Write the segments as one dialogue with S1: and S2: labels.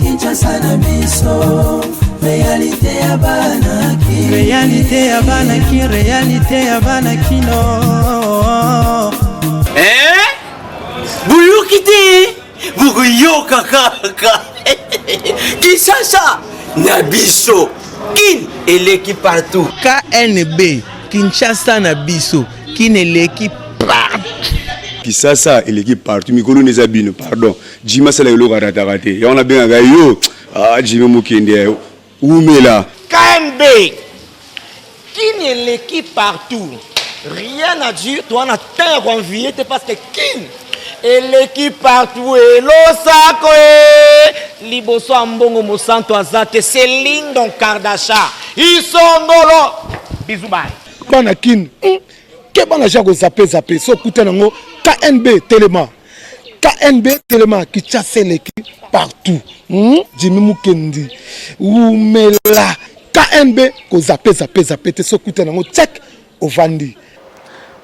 S1: Kinshasa na biso réalité ya banaki réalité ya banaki réalité ya banaki no
S2: Buyukite bukuyoka kaka Kinshasa na biso kin eleki partout
S3: KNB Kinshasa na biso kin eleki partout
S4: Kinshasa eleki partout mikolo neza bino pardon Jima sala yolo karatakate ya on a bien yo Jima mukende umela
S5: KNB kin eleki partout rien à dire toi na terre envié parce que kin eleki partout et losako liboso ambongo mosanto azate Céline Don Kardasha isongolo bisous bye
S6: bana kin ke bana jako zape so kuta nango KNB TELEMA qui chasse l'équipe partout Jimmy Mukendi umela KNB ko zape te so kuta nango check ovandi.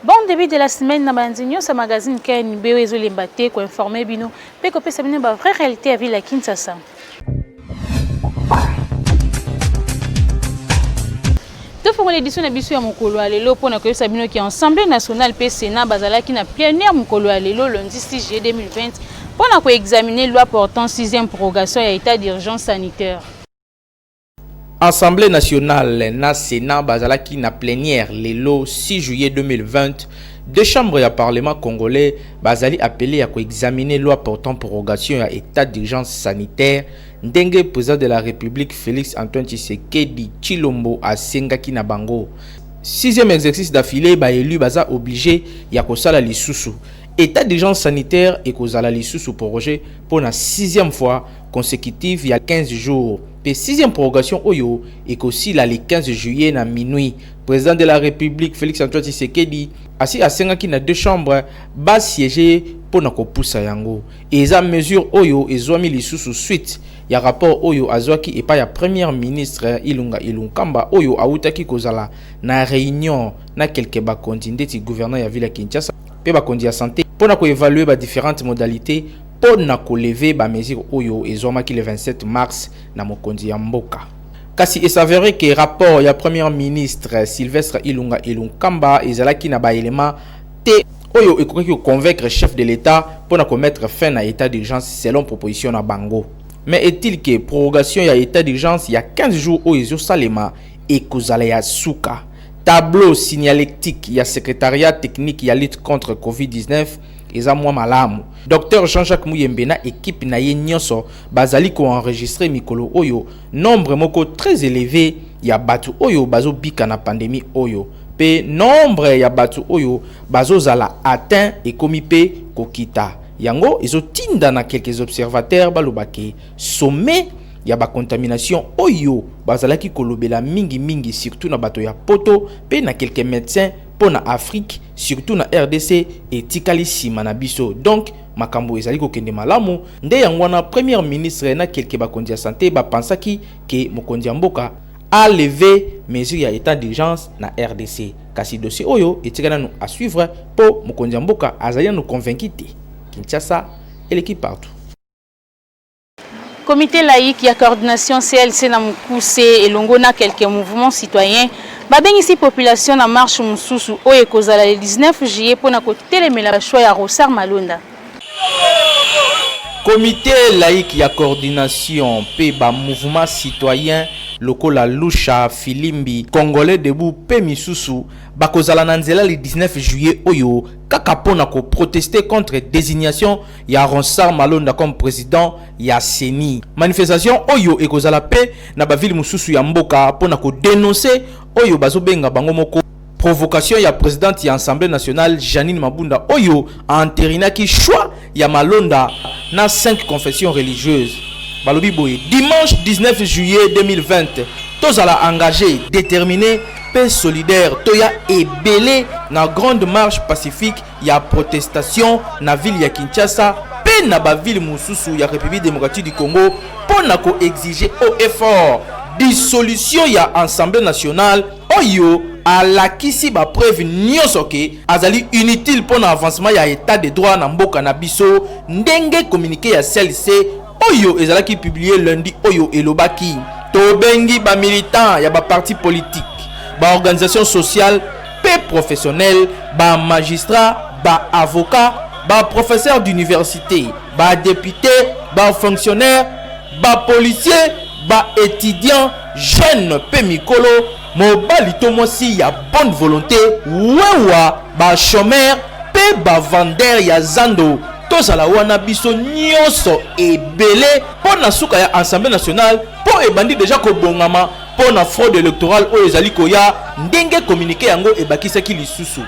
S7: Bon début de la semaine na banzinyo sa magazine KNB ezo lembate ko informer bino pe ko pesa bino ba vraie réalité à ville à Kinshasa. Tout pour l'édition de Bissou à Mokolo Alelo pour na ko sabino qui Assemblée nationale pe Sénat bazala qui na plénière Mokolo Alelo lundi 6 juillet 2020 pour na ko examiner loi portant 6e prorogation et état d'urgence sanitaire.
S8: Assemblée nationale na Sénat bazalaki na plénière lelo 6 juillet 2020 deux chambres ya parlement congolais bazali appelé à examiner loi portant prorogation à état d'urgence sanitaire ndenge président de la République Félix Antoine Tshisekedi Chilombo asengaki na bango 6e exercice d'affilée ba élu baza obligé ya kosala lisusu état d'urgence sanitaire et kozala lisusu prorogé pour la 6e fois consécutive il y a 15 jours. Et 6e prorogation oyo et aussi le 15 juillet na minuit président de la République Félix Antoine Tshisekedi assi asengaki na deux chambres bas siéger pour na kopusa yango et eza mesure oyo ezwami lisusu suite ya rapport oyo azwaki et pas ya premier ministre Ilunga Ilunkamba oyo autaki kozala na réunion na quelques bakondi ndeti gouverneur ya ville ya Kinshasa pe bakondi ya santé pour na ko évaluer ba différentes modalités pour na ko lever ba mesure oyo ezwamaki le 27 mars na mokonzi ya mboka. Kasi il s'avérait que rapport ya premier ministre Sylvestre Ilunga Ilunkamba ezalaki na ba élément te oyo ekoki convaincre chef de l'état pour na mettre fin à état d'urgence selon proposition na bango. Mais est-il que prorogation ya état d'urgence il y a 15 jours au ezo salema et kozala ya suka tableau signalétique ya secrétariat technique ya lutte contre Covid-19 eza mwa malamu. Docteur Jean-Jacques Muyembe na équipe na ye nyonso bazali ko enregistrer mikolo oyo nombre moko très élevé ya batu oyo bazo bika na pandémie oyo pe nombre ya batu oyo bazo zala atteint et komi pe kokita yango ezo tinda na quelques observateurs balobake sommet ya ba contamination oyo bazalaki kolobela mingi surtout na bato ya poto pe na quelques médecins pour na Afrique surtout na RDC et tikali sima na biso donc makambo ezali kokende malamu nde yango na premier ministre na quelques bakondi ya santé ba pensaki que mokondi ya mboka a levé mesure ya état d'urgence na RDC kasi dossier oyo etikana nous à suivre pour mokondi ya mboka azali nous convaincu Kinshasa et l'équipe partout.
S7: Comité laïque ya coordination CLC na Mukuse et Longona quelques mouvements citoyens babengisi population na marche mususu oyo ekozala le 19 juillet pona kotelemela choix ya Rosar Malonda.
S8: Comité laïque ya coordination pe ba mouvement citoyen lokola Lusha Filimbi Congolais debout pe misusu bakozala na nzela le 19 juillet oyo kaka pona ko protester contre désignation ya Ronsard Malonda comme président ya CENI. Manifestation oyo ekozala pe na ba ville mususu ya mboka pona ko dénoncer oyo bazobenga bango moko provocation ya présidente ya Assemblée nationale Janine Mabunda oyo a entériné choix ya Malonda na 5 confessions religieuses. Balobi boye dimanche 19 juillet 2020 tozala engagé déterminé pe solidaire toya ebele na grande marche pacifique ya protestation na ville ya Kinshasa pe na ba ville mususu ya République démocratique du Congo pona ko exiger au effort dissolution ya Assemblée nationale oyo alakisi ba preuve nyonso ke azali inutile pour l'avancement ya état de droit na mboka na biso ndenge communiqué ya CLC oyo ezalaki publié lundi oyo elobaki tobengi ba militant ya ba parti politique ba organisation sociale pe professionnelle ba magistrat ba avocat ba professeur d'université ba député ba fonctionnaire ba policier ba étudiant jeune pe mikolo mobali to mosi ya bonne volonté wewa ba chômeur pe ba vendeur ya zando tozala wana biso nyonso ebele po na suka ya Assemblée nationale po ebandi déjà kobongama po na fraude électorale oyo ezali koya ndenge communiqué yango ebakisaki lisusu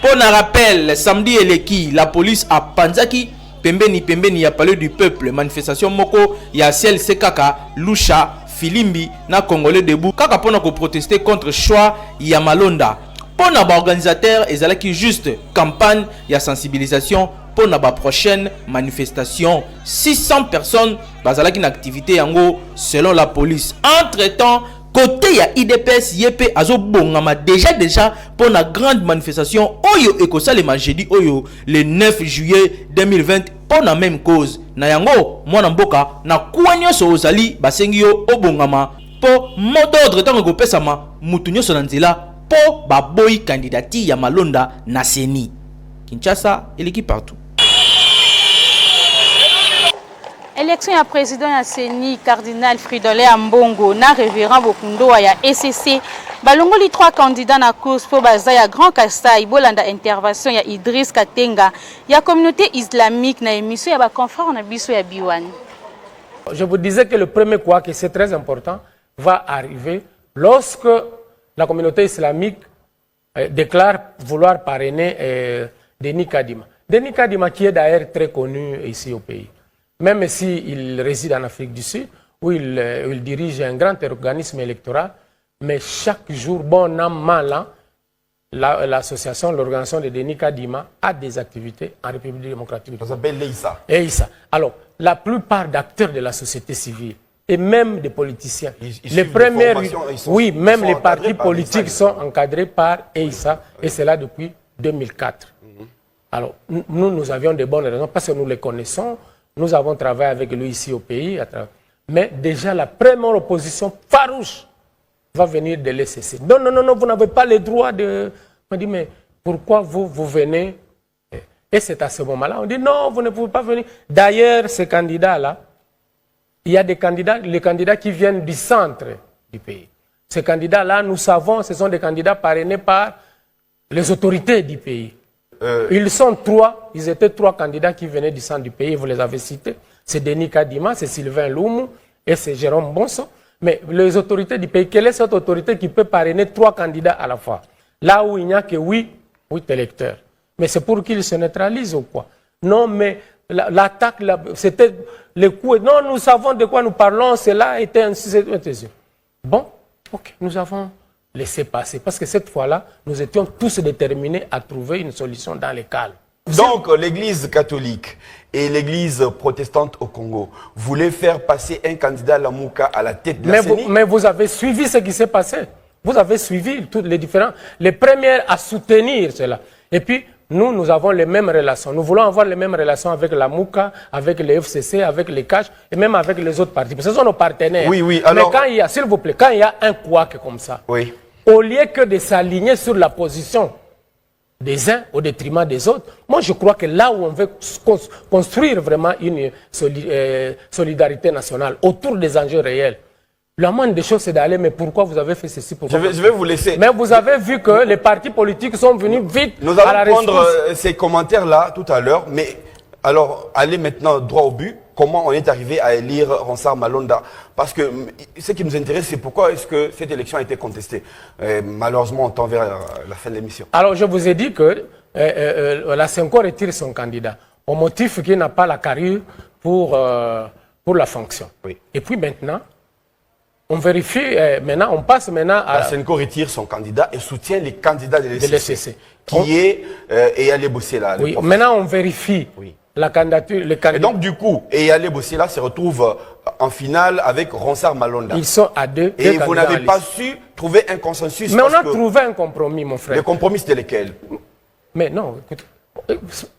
S8: po na rappel samedi eleki la police a panzaki pembeni ya palais du peuple manifestation moko ya CLC kaka Lusha Filimbi na Congolais debout kaka pona ko protester contre choix ya Malonda pona ba organisateur ezalaki juste campagne ya sensibilisation pona ba prochaine manifestation 600 personnes bazalaki na activité yango selon la police. Entre-temps côté ya IDPS yep azo bongama déjà pour la grande manifestation oyo ekosalema jeudi oyo le 9 juillet 2020 pour la même cause na yango mwana mboka na kuwa nyonso ozali basengi yo obongama po mot d'ordre tango kopesama mutu nyonso na nzela po baboyi kandidati ya Malonda na Seni. Kinshasa eleki partout.
S7: Élection ya président ya Seni cardinal Fridolin Ambongo na révérend Bokundo ya ECC balongoli 3 candidats na course pour baza ya Grand Kassai bolanda intervention ya Idriss Katenga ya communauté islamique na émission ya ba confrère na biso ya Biwani.
S9: Je vous disais que le premier quoi que c'est très important va arriver lorsque la communauté islamique déclare vouloir parrainer Denis Kadima. Denis Kadima qui est d'ailleurs très connu ici au pays. Même s'il réside en Afrique du Sud, où il dirige un grand organisme électoral, mais chaque jour, bon an, mal an, l'association, l'organisation de Denis Kadima a des activités en République démocratique. Ça s'appelle l'EISA. EISA. Alors, la plupart d'acteurs de la société civile et même des politiciens, les premières, oui, même les partis politiques sont encadrés par EISA, et c'est là depuis 2004. Alors, nous avions de bonnes raisons parce que nous les connaissons. Nous avons travaillé avec lui ici au pays. Mais déjà, la première opposition farouche va venir de l'ECC. Non, vous n'avez pas le droit de... On dit, mais pourquoi vous venez? Et c'est à ce moment-là, on dit, non, vous ne pouvez pas venir. D'ailleurs, ces candidats-là, il y a des candidats, les candidats qui viennent du centre du pays. Ces candidats-là, nous savons, ce sont des candidats parrainés par les autorités du pays. Ils sont 3, ils étaient 3 candidats qui venaient du centre du pays, vous les avez cités. C'est Denis Kadima, c'est Sylvain Loumou et c'est Jérôme Bonso. Mais les autorités du pays, quelle est cette autorité qui peut parrainer 3 candidats à la fois? Là où il n'y a que 8 électeurs. Mais c'est pour qu'ils se neutralisent ou quoi? Non, mais l'attaque, c'était le coup. Non, nous savons de quoi nous parlons, cela était ainsi. Bon, ok, nous avons laisser passer. Parce que cette fois-là, nous étions tous déterminés à trouver une solution dans le calme.
S10: Donc, l'Église catholique et l'Église protestante au Congo voulaient faire passer un candidat Lamouka à la tête de la CENI.
S9: Mais vous avez suivi ce qui s'est passé. Vous avez suivi tous les différents... Les premières à soutenir cela. Et puis, nous avons les mêmes relations. Nous voulons avoir les mêmes relations avec la Mouka, avec les FCC, avec les CACH et même avec les autres partis. Ce sont nos partenaires.
S10: Oui, alors...
S9: Mais quand il y a, s'il vous plaît, quand il y a un couac comme ça,
S10: oui.
S9: Au lieu que de s'aligner sur la position des uns au détriment des autres, moi je crois que là où on veut construire vraiment une solidarité nationale autour des enjeux réels, la moindre des choses c'est d'aller, mais pourquoi vous avez fait ceci?
S10: Je vais vous laisser.
S9: Mais vous avez vu que les partis politiques sont venus vite
S10: Nous
S9: à la
S10: allons prendre
S9: ressource.
S10: ces commentaires-là tout à l'heure, mais alors allez maintenant droit au but. Comment on est arrivé à élire Ronsard Malonda? Parce que ce qui nous intéresse, c'est pourquoi est-ce que cette élection a été contestée. Malheureusement, on tend vers la fin de l'émission.
S9: Alors, je vous ai dit que la Senko retire son candidat au motif qu'il n'a pas la carrure pour la fonction.
S10: Oui.
S9: Et puis maintenant, on vérifie, maintenant, on passe maintenant à...
S10: La Senko retire son candidat et soutient les candidats de l'ECC.
S9: l'ECC.
S10: Qui est Eyalé Bossé là.
S9: Oui, maintenant on vérifie.
S10: Oui.
S9: la candidature, le candidat.
S10: Et donc, du coup, Eyale Bossila se retrouve en finale avec Ronsard Malonda.
S9: Ils sont à deux.
S10: Et vous n'avez pas su trouver un consensus.
S9: Mais on a trouvé un compromis, mon frère.
S10: Le compromis, c'était lequel?
S9: Mais non, écoute.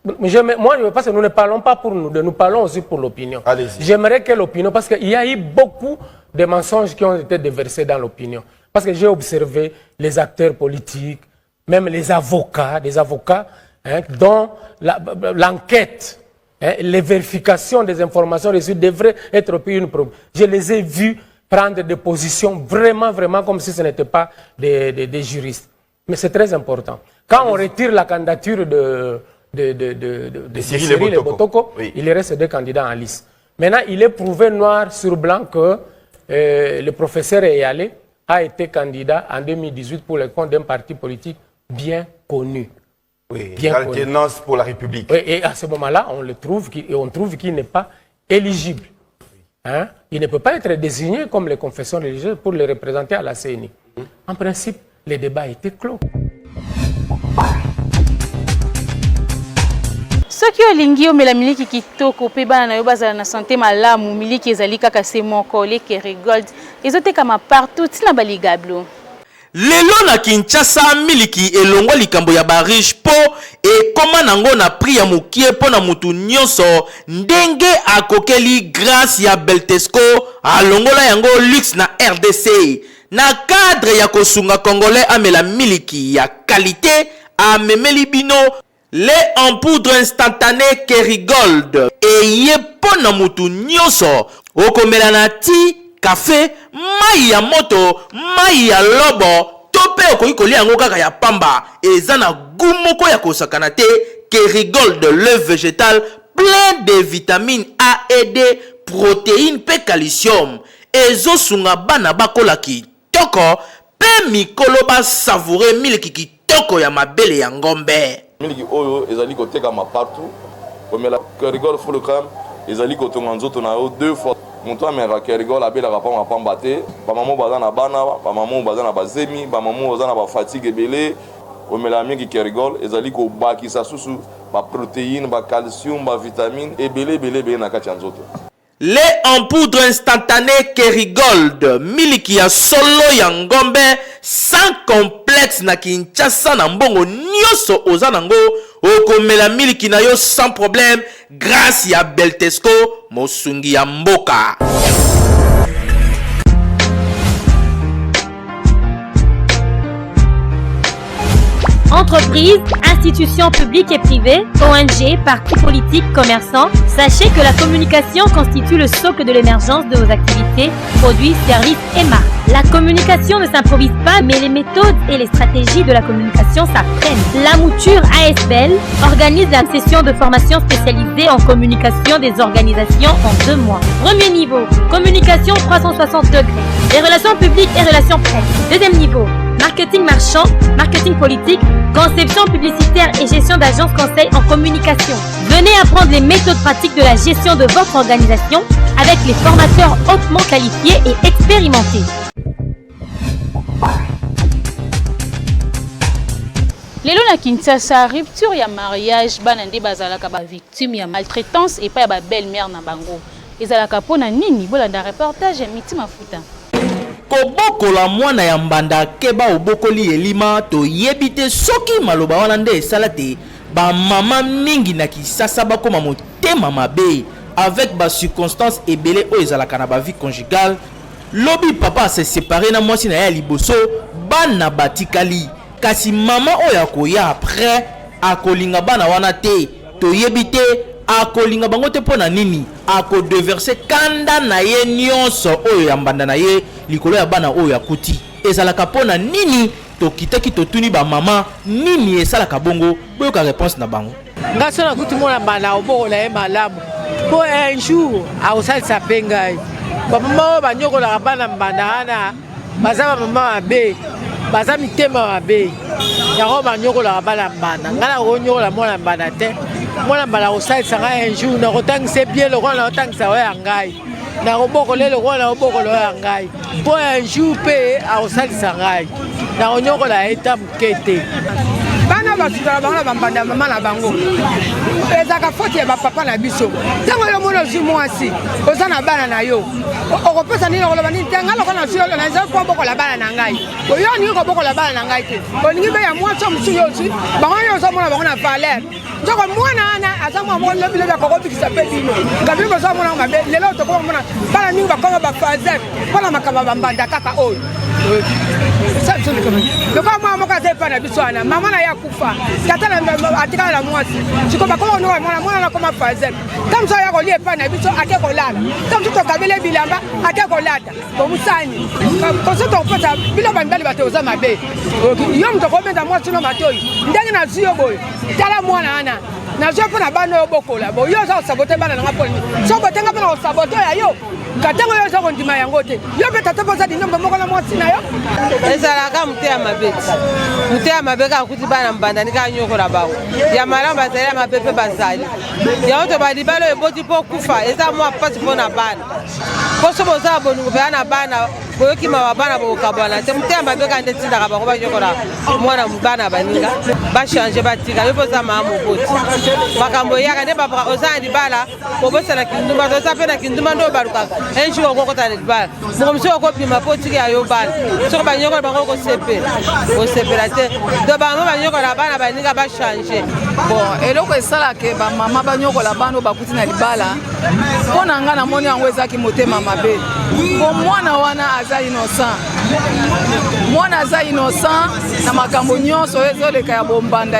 S9: Moi, parce que nous ne parlons pas pour nous, nous parlons aussi pour l'opinion. J'aimerais que l'opinion, parce qu'il y a eu beaucoup de mensonges qui ont été déversés dans l'opinion. Parce que j'ai observé les acteurs politiques, même les avocats, dont l'enquête, les vérifications des informations reçues devraient être pris une preuve. Je les ai vus prendre des positions vraiment comme si ce n'était pas des juristes. Mais c'est très important. Quand on retire la candidature de Cyril Ebotoko, oui. Il reste 2 candidats en lice. Maintenant, il est prouvé noir sur blanc que le professeur Eyale a été candidat en 2018 pour le compte d'un parti politique bien connu.
S10: Oui, l'alternance pour la République.
S9: Oui, et à ce moment-là, on trouve qu'il n'est pas éligible. Hein? Il ne peut pas être désigné comme les confessions religieuses pour le représenter à la CNI. En principe, les débats étaient clos.
S7: Soki olingi omela miliki kitoko pe bana na yo bazala na santé malamu miliki ezali kaka se moko le Kerigold ezotekama partout tina baligablo.
S8: Lelo na Kinshasa miliki elongwa likambo ya bariche po ekoma nango na prix ya mukie po na mutu nyonso ndenge akokeli grâce ya Beltesco alongola yango luxe na RDC na cadre ya kosunga congolais amela miliki ya qualité amemeli bino lait en poudre instantanée Kerigold eye po na mutu nyonso okomela na ti café, mai ya moto, mai ya lobo, tope okoki kolia yango kaka ya pamba, eza na goût moko ya kosakana te. Kerigold de l'œuf végétal plein de vitamines A et D, protéines pe calcium. Ezo sunga bana bakola kitoko, pe mikolo ba savourer miliki kitoko ya mabele ya ngombe.
S11: Miliki oyo ezali koteka ma partout. Comme la Kerigold full crème, ezali kotonga nzoto na yo 2 fois. Monto amera Kerigold abelaka pa mapamba te, ba maman baza na bana, ba maman baza na bazemi, ba maman baza na ba fatigue ebele. Omela mingi Kerigold ezali ko bakisa susu ba protéines, ba calcium, ba vitamines ebele na kati ya nzoto.
S8: Lait en poudre instantanée Kerigold, miliki ya solo ya ngombe, sans complexe na Kinshasa na mbongo nyoso oza nango, okomela miliki na yo sans problème, grâce ya Beltesco, mosungi ya mboka.
S12: Entreprises, institutions publiques et privées, ONG, partis politiques, commerçants, sachez que la communication constitue le socle de l'émergence de vos activités, produits, services et marques. La communication ne s'improvise pas, mais les méthodes et les stratégies de la communication s'apprennent. La mouture ASBL organise la session de formation spécialisée en communication des organisations en 2 mois. Premier niveau, communication 360 degrés, les relations publiques et relations presse. Deuxième niveau, marketing marchand, marketing politique, conception publicitaire et gestion d'agence conseil en communication. Venez apprendre les méthodes pratiques de la gestion de votre organisation avec les formateurs hautement qualifiés et expérimentés.
S7: Lelo na Kinshasa, rupture ya mariage banande bazalaka ba victime ya maltraitance et pas ya ba belle-mère na bango. Ezalaka pona nini bolanda reportage ya Miti Mafuta.
S8: Kobokola mwana ya mbanda keba obokoli elima to yebite soki maloba wana nde esala te ba mama mingi na Kisasa bakoma motema mabe avec ba circonstances ebele o ezalaka na ba vie conjugale lobi papa se séparé na mwasi na ya liboso bana batikali kasi mama oya koya après akolinga bana wana te to yebite akolinga bango te pona nini ako deverser kanda na ye nyonso oyo ya mbanda na ye likolo ya bana oyo akuti ezalaka pona nini tokitaki totuni ba mama nini esalaka bongo boyoka réponse na bango
S13: ngaso na kuti mona bana obokola ye malamu po un jour aosalisa mpe ngai bamama oyo banyokolaka bana mbanda wana baza bamama mabe baza mitema mabe yango banyokolaka bana mbanda ngai nakonyokola mwana mbanda te mwana mbanda kosalisa ngai un jour nakotangisa bien lokola nakotangisa oyo ya ngai nakobokola lokola nakobokola oyo ya ngai po un jour mpe akosalisa ngai nakonyokola ye ta moke te bana basutala bango na bambanda mama na bango ezaka faute ya bapapa na biso ntango yo mona ozwi mwasi oza na bana na yo okopesa nini okoloba nini te ngai lokona zwi na eza po bokola bana na ngai oyo olingi kobokola bana na ngai te olingi be ya mwasi o mosusu yo ozwi bango yo ozomona bango na valeur njoko mwana wana aza mwa moko lobilobi akokobikisa mpe bino ngabili kozomona mabe lelo tokomona bana mingi bakoma bafazer mpona makambo bambanda kaka oyo lokola mwana moko aza epa na biso wana mama na ye akufa tata atikala na mwasi siko bakoma noa mwana nakoma fazer ta mosu aya kolia epa na biso ake kolala ta mosu tokabeli bilamba ake kolata bomusani koso tokopesa bilo bamibali bato oza mabe yo moto kobenda mwasi no matoi ndenge nazwi yo boye tala mwana wana nazwi mpo na bana oyo bokola bo yo oza kosabote bana nanga mponi so botenga mpo na kosabote ya yo katango yo oza kondima yango te yo mpe tata mpoza dinombo moko na mwasi na yo
S14: ezalaka mote ya mabe mote ya mabe kaka kuti bana mbandani kaka nyokola bango ya malamu bazali ya mabe mpe bazali yango to balibala oyo eboti mpo kufa eza mwa mpasi mpo na bana mpo so bozala bolingo mpeya na bana boyokima wa bana bokabwana te mote ya mabe kaka nde tindaka bango banyokola mwana bana baninga bachange batika yo mpoza maa moboti makambo eyaka nde bapaka oza na libala kobosana kindumba toza mpe na kindumba nde obalukaka enjour okokota na libala moko mosusu okobima mpo tiki ya yo bana soko banyokola bango kosepela te to bango banyokola bana baninga bachange
S15: bon eloko esalaka bamama banyokola bana oyo bakuti na libala mpo na ngai namoni yango ezalaki motema mabe po mwana wana aza innocent mwana aza innocent na makambo nyonso oyo ezoleka ya bombanda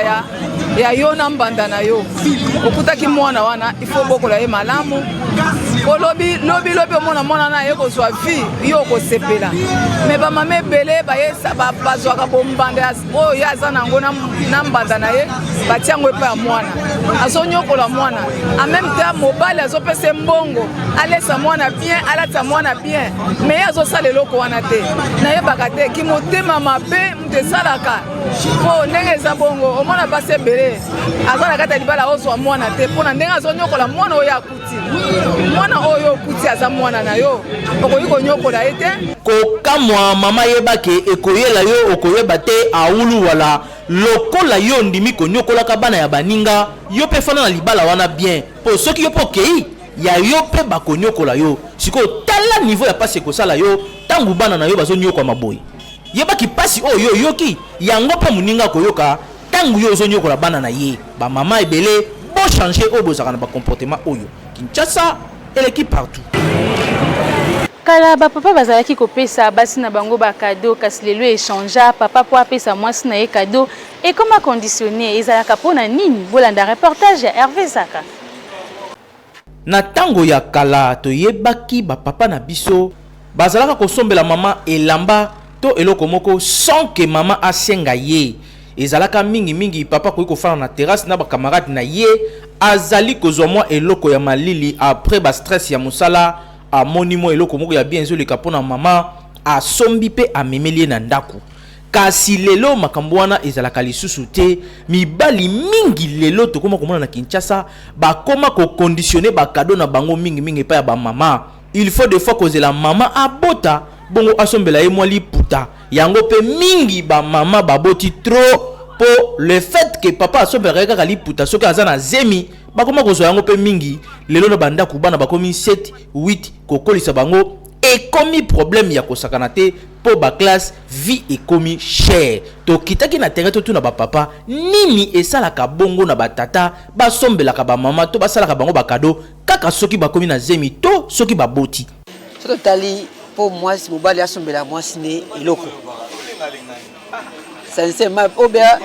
S15: ya yo na mbanda na yo okutaki mwana wana ifo bokola ye malamu lobi omona mwana na ye kozwa vi yo okosepela me bamama ebele bazwaka bombanda oyo ye aza nango na mbanda na ye batia yango epa ya mwana azonyokola mwana ameme te mobali azopesa mbongo alesa mwana bien alata mwana bien me ye azosala eloko wana te nayebaka te kimotema mabe moto esalaka mpo ndenge eza bongo omona basi ebele aza na kati ya libala ozwa mwana te mpona ndenge azonyokola mwana oyo akuti mwana oyo okuti aza mwana na yo okoki konyokola ye te
S8: kokamwa mama yebake ekoyela yo okoyeba te aulu wala lokola yo ndimi konyokolaka bana ya baninga yo mpe fana na libala wana bien mpo soki yo mpe okei ya yo mpe bakonyokola yo sikoyo tala niveau ya pasi ekosala yo ntango bana na yo bazonyokwa maboyi yebaki pasi oyo yo yoki yango mpe moninga akoyoka ntango yo ozonyokola bana na ye bamama ebele bochange oyo bozalaka na bacomportement oyo Kinshasa eleki partout
S7: kala bapapa bazalaki kopesa basi na bango bakado kasi lelo échangea papa po apesa mwasi na ye kado ekoma conditionné ezalaka mpona nini bolanda reportage ya Hervé Zaka
S8: na tango ya kala toyebaki bapapa na biso bazalaka kosombela mama elamba to eloko moko sans que mama asenga ye ezalaka mingi papa koyi kofana na terrasse na bakamarade na ye azali kozwa mwa eloko ya malili après ba stress ya mosala amoni mwa eloko moko ya bien ezoleka mpona mama asombi mpe amemeli ye na ndako kasi lelo makambo wana ezalaka lisusu te mibali mingi lelo tokoma komona na Kinshasa bakoma koconditionne bakado na bango mingi epai ya bamama il faut des fois kozela mama abota bongo asombela ye mwa liputa yango mpe mingi bamama baboti trop po le fait que papa asombela kaka liputa soki aza na zemi bakoma kozwa yango mpe mingi lelo na bandako bana bakomi 7 8 kokolisa bango ekomi problème ya kosakana te po ba classe vie ekomi cher to kitaki na terrain to na ba papa nini esalaka bongo na batata basombelaka ba mama to basalaka bango bakado kaka soki bakomi na zemi to soki baboti
S14: soto tali po mwasi mobali asombela mwasi ne eloko sincèrement obea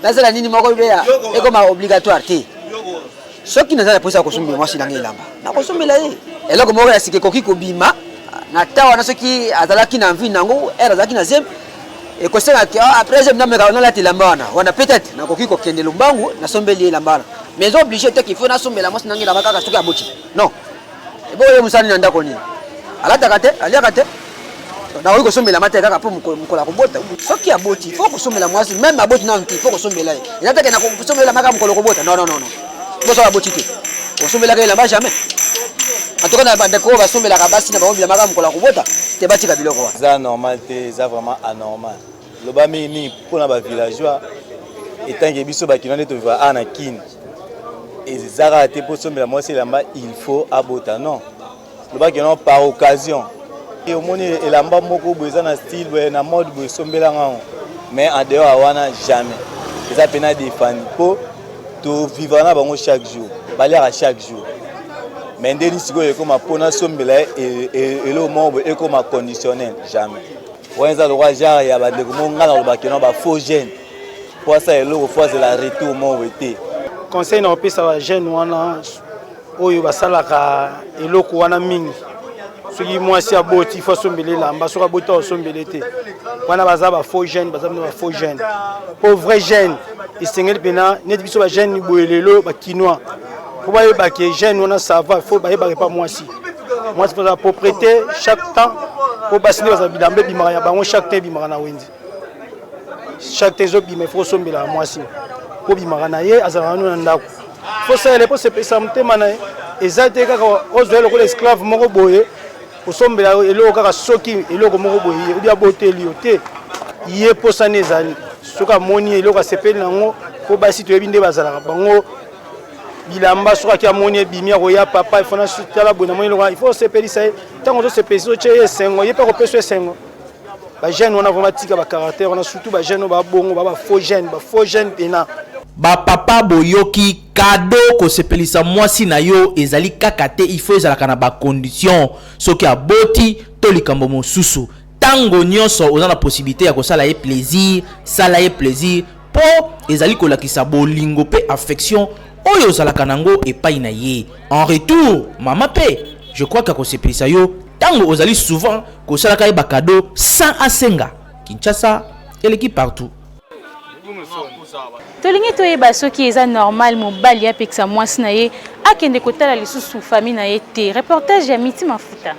S14: nasala nini moko obea ekoma obligatoire te soki nazala posa kosombela mwasi na ngelamba na kosombela ye eloko moko ya sike koki kobima na tawa na soki azalaki na mvi nango era azalaki na zem et kosenga ki après je n'ameka na la tilambana wana peut-être na koki kokende lumbangu na sombeli lambana mais obligé te qu'il faut na sombela mwasi na ngelamba kaka soki aboti non ebo ye musani na ndako nini alata kate aliaka te na koki kosombela mate kaka po mukola kobota soki aboti il faut kosombela mwasi même aboti na nti il faut kosombela ye inata ke na kosombela maka mukolo kobota non boso aboti te kosombela ke lamba jamais atoka na bandeko basombela ka basi na bamobila maka mukola kobota te batika biloko wa
S16: za normal te za vraiment anormal loba mingi mpona ba villageois etant que biso bakino nde tova ana kin ezaka te po sombela mwasi elamba il faut abota non lobaki non par occasion et au moni elamba moko boye eza na style boye na mode boye sombela ngao mais en dehors wana jamais eza pena défendre po to vivre na bango chaque jour balera chaque jour mais ndeni sikoyo ekoma pona sombela elo moko ekoma conditionnel jamais wenza le roi genre ya bandeko monga na lobaki non ba faux jeune pour ça elo fois de la retour mo été
S17: conseil na opesa ba jeune wana oyo basalaka eloko wana mingi soki mwasi aboti il faut sombele lamba soki aboti osombele te wana baza ba faux jeune baza ba faux jeune pour vrai jeune isengeli pena neti biso ba jeune boyelelo ba kinois pour ba yeba ke jeune wana ça va il faut ba yeba pas mwasi mwasi pour la propriété chaque temps pour basine baza bilambe bimara ya bango chaque temps bimara na wendi chaque temps bimara faut sombela mwasi pour bimara na ye azala na ndako faut ça les pour se pesa mtema na ezate kaka ozo le esclave moko boye osombela eloko kaka soki eloko moko boye ubia boteli yote ye posane ezali soka moni eloko asepeli nango po basi toyebi nde bazalaka bango bilamba soka kia moni bimia roya papa ifona sutala bona moni eloko il faut sepeli ça tango to sepeli so che sengo ye pa ko peso sengo ba jeune on a vraiment tika ba caractère on a surtout ba jeune ba bongo ba faux jeune pena
S8: ba papa boyoki cadeau ko sepelisa mwasi na yo ezali kakate il faut ezalaka na ba condition soki aboti to likambo mosusu tango nyonso oza na possibilité ya kosala ye plaisir sala ye plaisir po ezali kolakisa bolingo pe affection oyo ozalaka nango epai na ye en retour mama pe je crois que ko sepelisa yo tango ozali souvent kosalaka ye ba cadeau sans asenga Kinshasa eleki partout.
S7: Tolingi toyeba soki eza normal mobali apekisa mwasi na ye akende kotala lisusu famille na ye te. Reportage ya Miti Mafuta.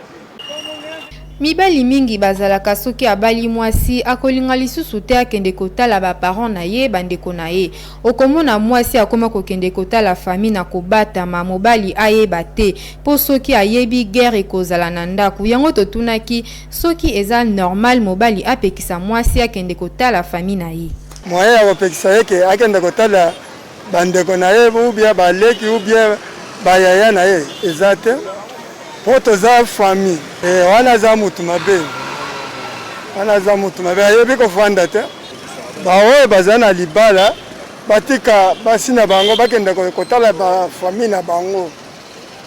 S18: Mibali mingi bazalaka soki abali mwasi akolinga lisusu te akende kotala ba parents na ye bandeko na ye. Okomona mwasi akoma kokende kotala famille na kobata ma mobali ayeba te po soki ayebi guerre ekozala na ndako. Yango totunaki soki eza normal mobali apekisa mwasi akende kotala famille na ye.
S19: Moyen ya kopekisa yeke akende kotala bandeko na ye ou bien baleki ou bien bayaya na ye eza te po toza famille wana za mutu mabe ayebi kofanda te baoyo baza na libala batika basi na bango bakende kotala bafamille na bango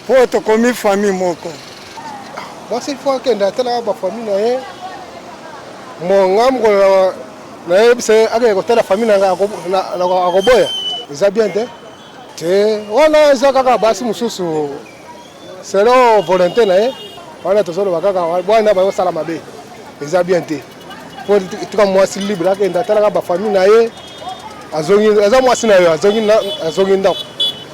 S19: po tokomi famille moko
S6: basi fo akende atala bafamille na ye mongamgo na ye bise akende kotala famille na akoboya eza bien te wana eza kaka basi mosusu selon volonté na ye wana tozoloba kaka bwana bayosala mabe eza bien te po tika mwasi libre akende atalaka bafamille na ye eza mwasi na yo azongi ndako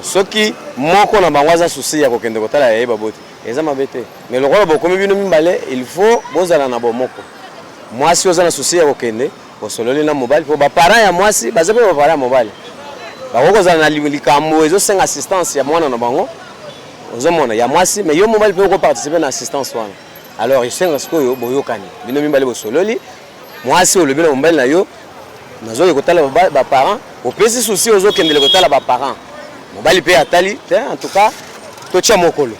S16: soki moko na bango aza susi ya kokende kotala ya ye baboti eza mabe te mais lokola bokomi bino mibale il faut bozala na bomoko mwasi oza na susi ya kokende bosololi na mobali po baparent ya mwasi baza mpe baparent ya mobali bakokozala na likambo ezosenga assistance ya mwana na bango ozomona ya mwasi mais yo mobali mpe okoparticipe na assistance wana alors esenga sikoyo boyokani bino mibale bosololi mwasi olobi na mobali na yo nazoki kotala baparent opesi susi ozokendele kotala baparent mobali mpe atali te en tout cas totia mokolo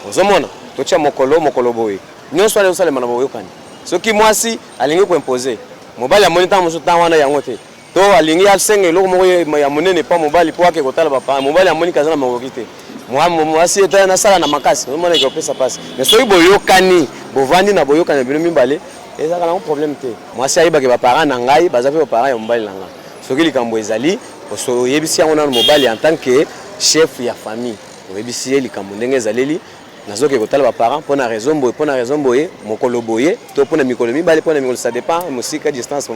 S16: ozomona totia mokolo boye nyonso ale osalema na boyokani soki mwasi alingi koimpose mobali amoni ntango mosusu ntango wana yango te to alingi asenga eloko moko ya monene pa mobali po ake kotala baparent mobali amoni kaza na makoki te mwasi eta nasala na makasi omona ekopesa pasi mais soki boyokani bovandi na boyokani bino mibale ezaka nango problème te mwasi ayebaki baparent na ngai baza mpe baparent ya mobali na ngai soki likambo ezali oyebisi yango nano mobali en tant que chef ya famille oyebisi ye likambo ndenge ezaleli nazoki kotala baparent mpo na raison boye mokolo boye to mpo na mikolo mibale mpo na mikolo ça dépend mosika distance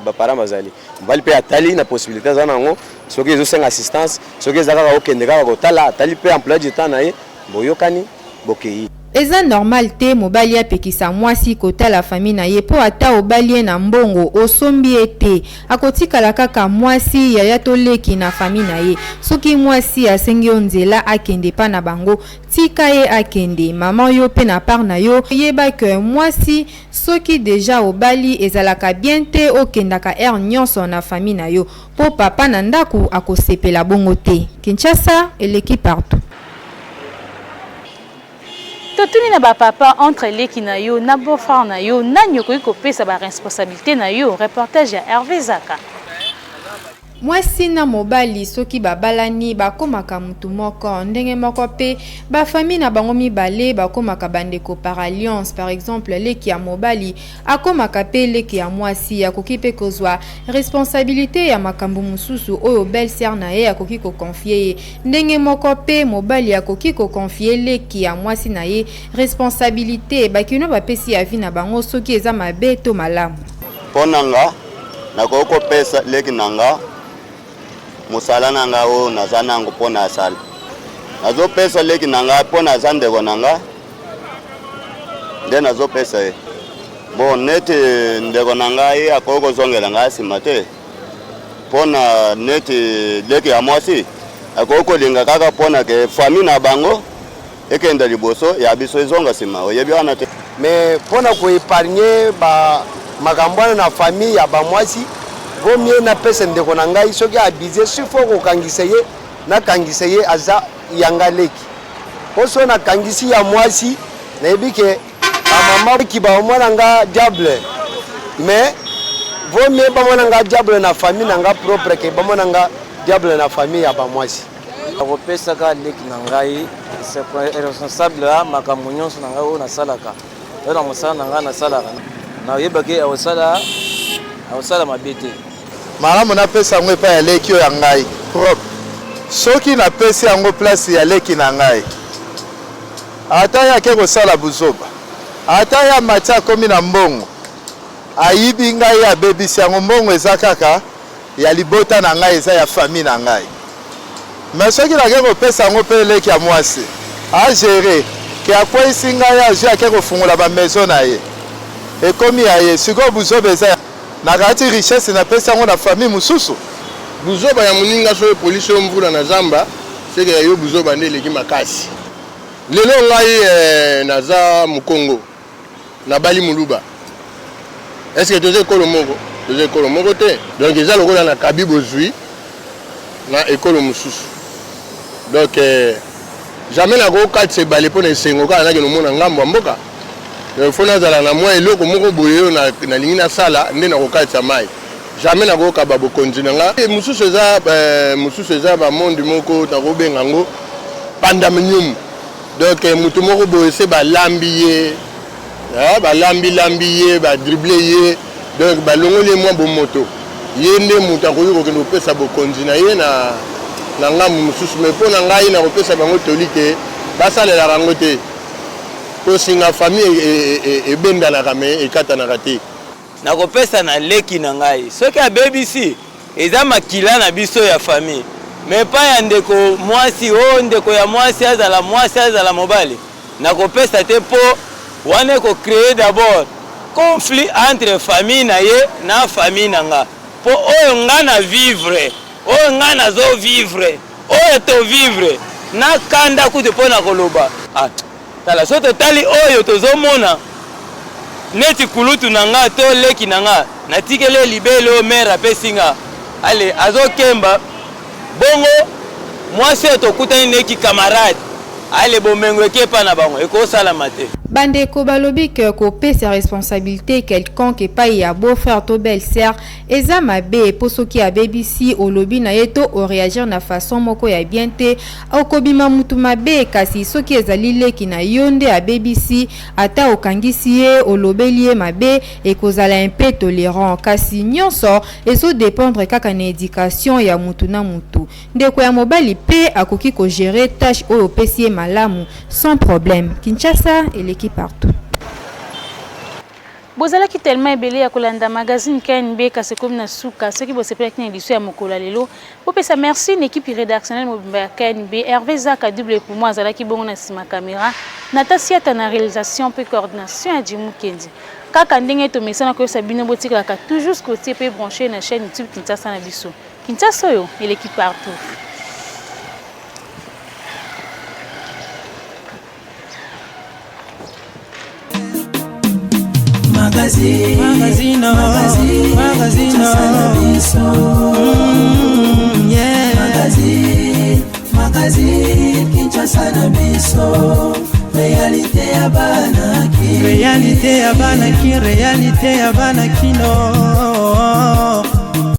S16: baparent bazali mobali mpe atali na possibilité aza nango soki ezosenga assistance soki eza kaka okende kaka kotala atali mpe emploi du temps na ye boyokani bokei
S18: eza normal te mobali apekisa mwasi kotala famille na ye po ata obali na mbongo osombi ete akotikala kaka mwasi yaya toleki na famille na ye soki mwasi asengi onzela akende pa na bango tika ye akende mama yo pe na part na yo yeba ke mwasi soki deja obali ezalaka bien te okendaka nyonso na famille na yo po papa na ndaku akosepela bongo te. Kinshasa eleki partout.
S7: Totuni na ba papa entre leki na yo na beau-frère na yo nani okoki kopesa ba responsabilité na yo. Reportage ya Hervé Zaka.
S18: Mwasi na mobali soki babalani bakomaka mutu moko ndenge moko pe ba famille na bango mibale bakomaka bandeko par alliance. Par exemple leki ya mobali akomaka pe leki ya mwasi akoki pe kozwa responsabilité ya makambo mususu oyo belle-sœur na ye akoki ko confier ndenge moko pe mobali akoki ko confier leki ya mwasi na ye responsabilité bakino bapesi ya vie na bango soki eza mabe to malamu.
S20: Ponanga nakoko pesa leki nanga musala nanga o nazana ngo pona asala nazo pesa leki nanga pona zande ko nanga ndena zo pesa e bon neti ndeko nanga ye akoko zongela ngasi mate pona neti leki ya mwasi akoko linga kaka pona ke famille na bango ekenda liboso ya biso ezonga sima oyebi wana te
S16: mais pona ko épargner ba makambwana na famille ya ba mwasi Vaut na pesa ndeko na ngai soki abize sifo ko kangisa ye na kangisa ye aza yanga leki oso na kangisi ya mwasi na ebike mama ki ba mwana nga diable mais vaut ba mwana nga diable na famille na nga propre ke ba mwana nga diable na famille ya ba mwasi
S21: ako pesa ka leki na ngai c'est responsable la makambo nyonso na ngai na salaka na mosala na ngai na salaka na yebake awsala mabete
S22: malamu na pesa yango epai ya leki oyo ya ngai propre soki na pesi yango place ya leki na ngai ata ye ake kosala buzoba ata ye amati akomi na mbongo ayibi ngai abebisi yango mbongo eza kaka ya libota na ngai eza ya famille na ngai mais soki nake kopesa yango mpe leki ya mwasi agere ke akweyisi ngai aje ake kofungola bamaison na ye ekomi ya ye sikoyo buzoba eza na kati richesse na pesa yango na famille mususu
S23: buzoba ya muninga so police yo mvula na zamba seke yo buzoba nde leki makasi lelo ngai naza mukongo na bali muluba est-ce que toze ekolo moko te donc eza lokola na kabibo zui na ekolo mususu donc jamais nakokatisa ebale mpo na esengo kaka nake nomona ngambo ya mboka fo nazala na mwa eloko moko boye oyo nalingi nasala nde nakokatisa mai jamais nakokaba bokonzi na nga mosusu eza bamondi moko nakobenga yango pandaminium donc motu moko boye se balambi ye balambi ye badrible ye donc balongoli ye mwa bomoto ye nde moto akoki kokende kopesa bokonzi na ye na ngambu mosusu me mpo na ngai nakopesa bango tolike basalelaka yango te kosinga famille ebendanaka me ekatanaka te
S21: nakopesa na leki na ngai soki abebisi eza makila na biso ya famille me pa ya ndeko mwasi o ndeko ya mwasi azala mobali nakopesa te mpo wana ekocreye d'abord conflit entre famille na ye na famille na nga mpo oyo nga na vivre oyo nga nazovivre oyo tovivre nakanda kutu mpo na koloba tala so totali oyo tozomona neti kulutu na nga to leki na nga natikele libele o mere apesi nga ale azokemba bongo mwasi oyo tokutani neki camarade ale bomengo ekepa na bango ekosalama te
S18: bandeko balobi ke kopesa responsabilité quelconque epai ya beau-frère to belle-sœur eza mabe po soki abebisi olobi na ye to oreagir na façon moko ya bien te okobima mutu mabe kasi soki ezali leki na yo nde abebisi ata okangisi ye olobeli ye mabe ekozala mpe tolérant kasi nyonso ezodépendre kaka na éducation ya mutu na mutu ndeko ya mobali mpe akoki kogere tâche oyo opesi ye malamu sans problème. Kinshasa eleki partout.
S7: bozala ki tellement ebele ya kolanda magazine KNB kasi comme na suka ceux qui bosepela ki na édition ya mokolo lelo popesa merci une équipe rédactionnelle mobimba ya KNB Hervé Zaka double pour moi azala ki bongo na sima caméra Natasia na réalisation pe coordination ya Jimou Kendi kaka ndenge to mesana ko sabino botika ka toujours côté pe branché na chaîne YouTube Kinshasa na biso Kinshasa yo et l'équipe partout.
S1: Magazine, Kinshasa na biso réalité ya banaki réalité ya banaki kino